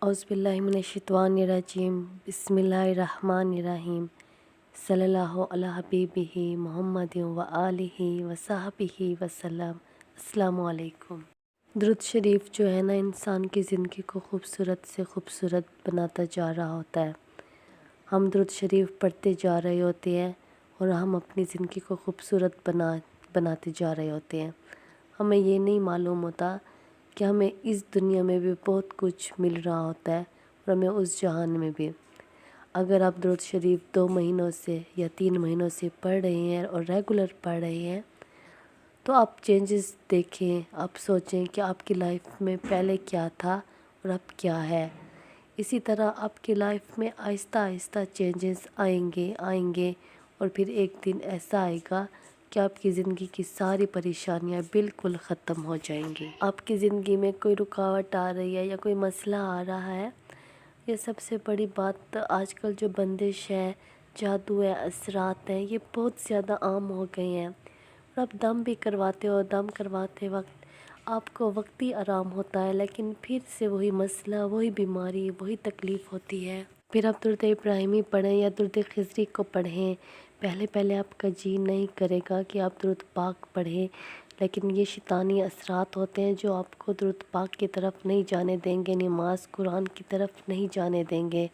औज़ुबिल्लाहिमिनश्शैतानिर्रजीम बिस्मिल्लाहिर्रहमानिर्रहीम सल्लल्लाहु अला हबीबिही मुहम्मदिन व आलिही व सहबिही वसल्लम। अस्सलामु अलैकुम। दुरूद शरीफ जो है ना, इंसान की ज़िंदगी को खूबसूरत से खूबसूरत बनाता जा रहा होता है। हम दुरूद शरीफ पढ़ते जा रहे होते हैं और हम अपनी ज़िंदगी को खूबसूरत बनाते जा रहे होते हैं। हमें ये नहीं मालूम होता कि हमें इस दुनिया में भी बहुत कुछ मिल रहा होता है और हमें उस जहान में भी। अगर आप दुरूद शरीफ 2 महीनों से या 3 महीनों से पढ़ रहे हैं और रेगुलर पढ़ रहे हैं तो आप चेंजेस देखें, आप सोचें कि आपकी लाइफ में पहले क्या था और अब क्या है। इसी तरह आपकी लाइफ में आहिस्ता आहिस्ता चेंजेस आएंगे और फिर एक दिन ऐसा आएगा कि आपकी ज़िंदगी की सारी परेशानियां बिल्कुल ख़त्म हो जाएंगी। आपकी ज़िंदगी में कोई रुकावट आ रही है या कोई मसला आ रहा है, ये सबसे बड़ी बात आजकल जो बंदिश है, जादू है, असरात हैं, ये बहुत ज़्यादा आम हो गए हैं। और आप दम भी करवाते हो, दम करवाते वक्त आपको वक्ती आराम होता है, लेकिन फिर से वही मसला, वही बीमारी, वही तकलीफ़ होती है। फिर आप दुरूद इब्राहिमी पढ़ें या दुरूद खिज़री को पढ़ें, पहले आपका जी नहीं करेगा कि आप दुरूद पाक पढ़ें, लेकिन ये शैतानी असरात होते हैं जो आपको दुरूद पाक की तरफ नहीं जाने देंगे, नमाज कुरान की तरफ नहीं जाने देंगे।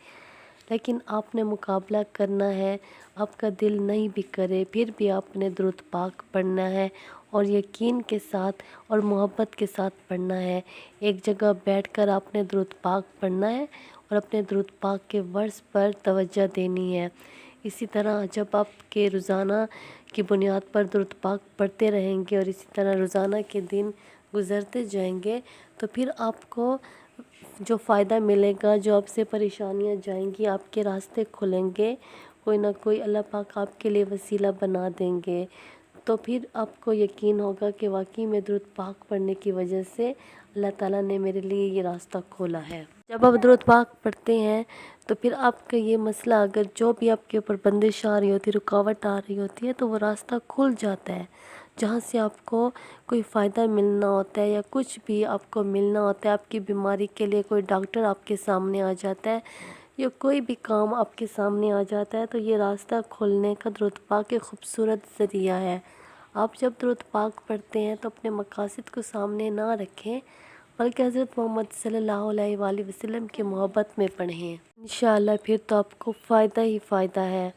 लेकिन आपने मुकाबला करना है, आपका दिल नहीं भी करे फिर भी आपने दुरूद पाक पढ़ना है और यकीन के साथ और मोहब्बत के साथ पढ़ना है। एक जगह बैठकर आपने दुरूद पाक पढ़ना है और अपने दुरूद पाक के वर्स पर तवज्जो देनी है। इसी तरह जब आपके रोज़ाना की बुनियाद पर दुरूद पाक पढ़ते रहेंगे और इसी तरह रोज़ाना के दिन गुज़रते जाएंगे तो फिर आपको जो फ़ायदा मिलेगा, जो आपसे परेशानियां जाएंगी, आपके रास्ते खुलेंगे, कोई ना कोई अल्लाह पाक आपके लिए वसीला बना देंगे। तो फिर आपको यकीन होगा कि वाकई में दुरूद पाक पढ़ने की वजह से अल्लाह ताला ने मेरे लिए ये रास्ता खोला है। जब आप दुरूद पाक पढ़ते हैं तो फिर आपका ये मसला, अगर जो भी आपके ऊपर बंदिश आ रही होती है, रुकावट आ रही होती है, तो वो रास्ता खुल जाता है। जहाँ से आपको कोई फ़ायदा मिलना होता है या कुछ भी आपको मिलना होता है, आपकी बीमारी के लिए कोई डॉक्टर आपके सामने आ जाता है या कोई भी काम आपके सामने आ जाता है, तो ये रास्ता खोलने का दुरूद पाक एक ख़ूबसूरत ज़रिया है। आप जब दुरूद पाक पढ़ते हैं तो अपने मकासद को सामने ना रखें, बल्कि हज़रत मोहम्मद सल्लल्लाहु अलैहि वसल्लम की मोहब्बत में पढ़ें। इंशाअल्लाह फिर तो आपको फ़ायदा ही फ़ायदा है।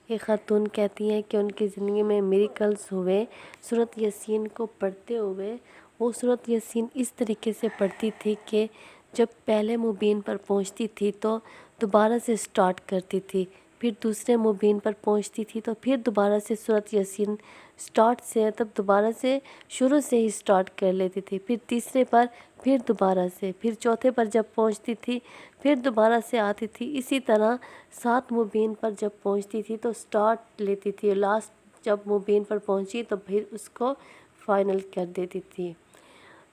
एक ख़ातून कहती हैं कि उनकी ज़िंदगी में मिरेकल्स हुए सूरत यासीन को पढ़ते हुए। वो सूरत यासीन इस तरीके से पढ़ती थी कि जब पहले मुबीन पर पहुंचती थी तो दोबारा से स्टार्ट करती थी, फिर दूसरे मुबीन पर पहुंचती थी तो फिर दोबारा से सूरत यासीन स्टार्ट से, तब दोबारा से शुरू से ही स्टार्ट कर लेती थी, फिर तीसरे पर फिर दोबारा से, फिर चौथे पर जब पहुंचती थी फिर दोबारा से आती थी। इसी तरह 7 मुबीन पर जब पहुंचती थी तो स्टार्ट लेती थी, लास्ट जब मुबीन पर पहुंची तो फिर उसको फाइनल कर देती थी।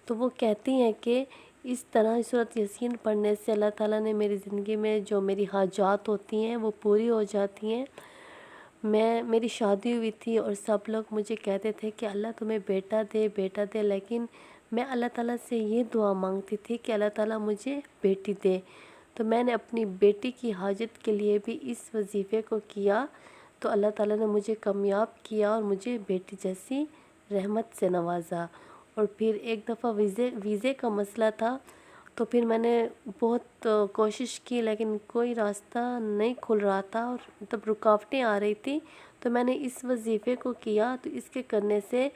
तो वो कहती हैं कि इस तरह सूरत यासीन पढ़ने से अल्लाह ताला ने मेरी ज़िंदगी में जो मेरी हाजात होती हैं वो पूरी हो जाती हैं। मेरी शादी हुई थी और सब लोग मुझे कहते थे कि अल्लाह तुम्हें बेटा दे, लेकिन मैं अल्लाह ताला से ये दुआ मांगती थी कि अल्लाह ताला मुझे बेटी दे। तो मैंने अपनी बेटी की हाजत के लिए भी इस वजीफ़े को किया, तो अल्लाह ताला ने मुझे कामयाब किया और मुझे बेटी जैसी रहमत से नवाजा। और फिर एक दफ़ा वीज़े का मसला था, तो फिर मैंने बहुत कोशिश की, लेकिन कोई रास्ता नहीं खुल रहा था और तब रुकावटें आ रही थी। तो मैंने इस वजीफ़े को किया, तो इसके करने से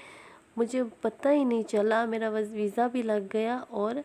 मुझे पता ही नहीं चला, मेरा वीज़ा भी लग गया और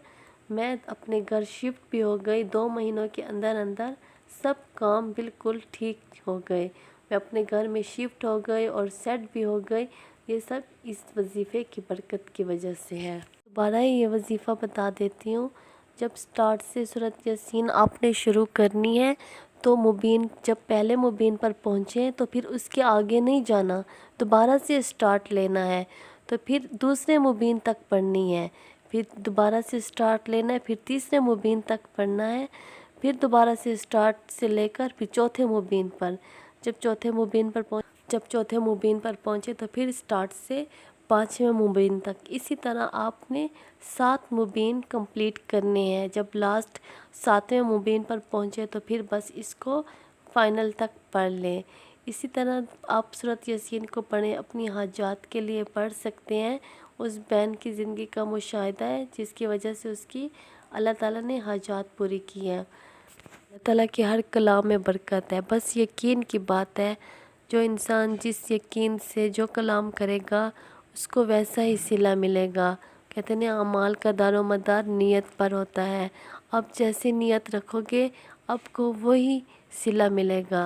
मैं अपने घर शिफ्ट भी हो गई। 2 महीनों के अंदर अंदर सब काम बिल्कुल ठीक हो गए। मैं अपने घर में शिफ्ट हो गई और सेट भी हो गई। ये सब इस वजीफ़े की बरकत की वजह से है। दोबारा ही ये वजीफ़ा बता देती हूँ। जब स्टार्ट से सूरत यासीन आपने शुरू करनी है तो मुबीन, जब पहले मुबीन पर पहुँचे तो फिर उसके आगे नहीं जाना, दोबारा से स्टार्ट लेना है। तो फिर दूसरे मुबीन तक पढ़नी है, फिर दोबारा से स्टार्ट लेना है, फिर तीसरे मुबीन तक पढ़ना है, फिर दोबारा से स्टार्ट से लेकर फिर चौथे मुबीन पर। जब चौथे मुबीन पर पहुँचे तो फिर स्टार्ट से 5वें मुबीन तक। इसी तरह आपने 7 मुबीन कंप्लीट करने हैं। जब लास्ट 7वें मुबीन पर पहुँचे तो फिर बस इसको फाइनल तक पढ़ लें। इसी तरह आप सूरत यासीन को पढ़ें, अपनी हाजात के लिए पढ़ सकते हैं। उस बहन की ज़िंदगी का मुशाहिदा है जिसकी वजह से उसकी अल्लाह ताला ने हाजात पूरी की हैं। अल्लाह ताला के हर कलाम में बरकत है। बस यकीन की बात है, जो इंसान जिस यकीन से जो कलाम करेगा उसको वैसा ही सिला मिलेगा। कहते हैं अमाल का दारोमदार नीयत पर होता है। आप जैसी नीयत रखोगे आपको वही सिला मिलेगा।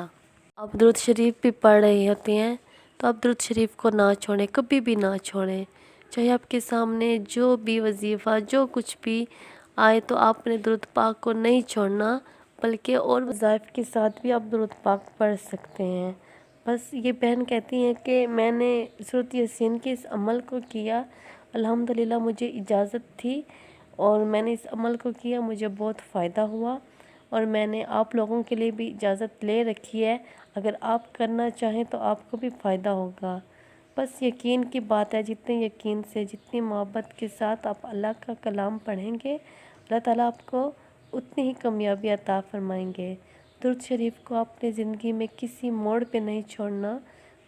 आप दुरूद शरीफ भी पढ़ रहे होते हैं तो आप दुरूद शरीफ को ना छोड़ें, कभी भी ना छोड़ें। चाहे आपके सामने जो भी वजीफ़ा जो कुछ भी आए तो आपने दुरूद पाक को नहीं छोड़ना, बल्कि और वज़ाइफ के साथ भी आप दुरूद पाक पढ़ सकते हैं। बस ये बहन कहती हैं कि मैंने सूरत यासीन के इस अमल को किया, अल्हम्दुलिल्लाह मुझे इजाज़त थी और मैंने इस अमल को किया, मुझे बहुत फ़ायदा हुआ और मैंने आप लोगों के लिए भी इजाज़त ले रखी है। अगर आप करना चाहें तो आपको भी फ़ायदा होगा। बस यकीन की बात है, जितने यकीन से जितनी मोहब्बत के साथ आप अल्लाह का कलाम पढ़ेंगे अल्लाह ताला आपको उतनी ही कामयाबी अता फरमाएंगे। दुरूद शरीफ को अपनी ज़िंदगी में किसी मोड़ पे नहीं छोड़ना।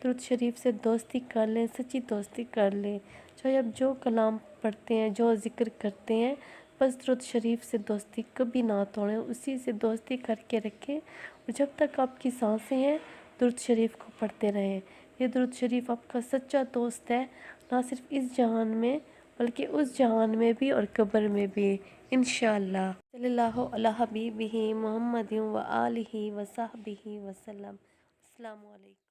दुरूद शरीफ से दोस्ती कर लें, सच्ची दोस्ती कर लें। चाहे आप जो कलाम पढ़ते हैं, जो ज़िक्र करते हैं, बस दुरूद शरीफ से दोस्ती कभी ना तोड़ें, उसी से दोस्ती करके रखें और जब तक आपकी सांसें हैं दुरूद शरीफ को पढ़ते रहें। ये दुरूद शरीफ आपका सच्चा दोस्त है, ना सिर्फ इस जहान में बल्कि उस जहान में भी और कब्र में भी, इंशाअल्लाह। सल्लल्लाहु अला हबीबिही मुहम्मदिन व आलिही व सहबिही वसल्लम। अस्सलामु अलैकुम।